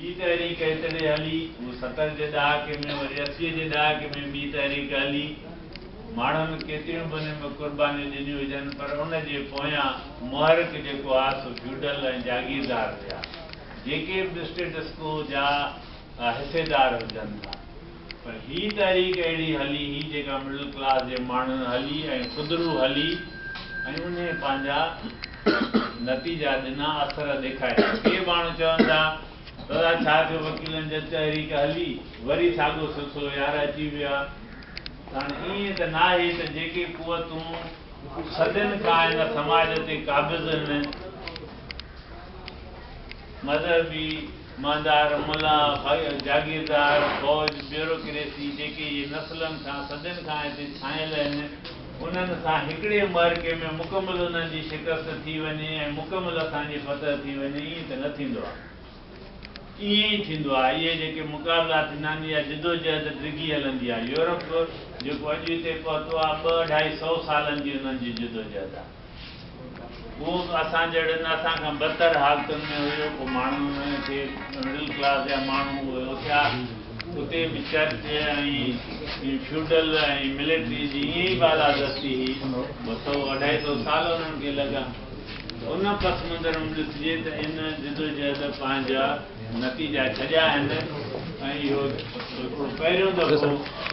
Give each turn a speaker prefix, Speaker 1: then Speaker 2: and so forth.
Speaker 1: ॿी तहरीक हेतिरे हली, उहो 70 जे ॾहाके में, वरी 80 जे ॾहाके में ॿी तहरीक हली। माण्हुनि केतिरियूं बि हुन में क़ुर्बानियूं ॾिनियूं हुजनि, पर उनजे पोयां मुहरक जेको आहे सो फ्यूडल ऐं जागीरदार थिया, जेके बि स्टेटस को जा हिसेदार हुजनि था। पर हीअ तहरीक अहिड़ी हली, हीअ जेका मिडिल क्लास जे माण्हुनि हली ऐं ख़ुदरू हली, ऐं उन पंहिंजा नतीजा ॾिना, असर ॾेखारिया। के माण्हू चवनि था दादा छा थियो, वकीलनि जी तहरीक हली, वरी साॻियो सिलसिलो यार अची विया। हाणे ईअं त न आहे त जेके कुवतूं सदियुनि खां हिन समाज ते क़ाबिज़ आहिनि, मज़हबी, मानदार, मुला, जागीरदार, फ़ौज, ब्यूरोक्रेसी, जेके इहे नस्लनि खां सदियुनि खां हिते छायल आहिनि, उन्हनि सां हिकिड़े मरके में मुकमल उन्हनि जी शिकस्त थी वञे ऐं मुकमल असांजी फतह थी वञे, ईअं त न थींदो आहे। ईअं ई थींदो आहे, इहे जेके मुक़ाबला थींदा आहिनि, इहा जिदोजहद डिघी हलंदी आहे। यूरोप जेको अॼु हिते पहुतो आहे, 200-250 सालनि जी उन्हनि जी जिदोजहद आहे। उहो बि असां जहिड़नि असांखां बदतर हालतुनि में हुयो। पोइ माण्हुनि खे मिडिल क्लास जा माण्हू उथिया, उते बि चर्च ऐं फ्यूडल ऐं मिलिट्री जी ईअं ई बालादस्ती हुई। 200-250 साल उन्हनि खे लॻा। उन पस मंज़र में ॾिसिजे त इन जिदोजहद पंहिंजा नतीजा छॾिया आहिनि। ऐं इहो हिकिड़ो पहिरियों दफ़ो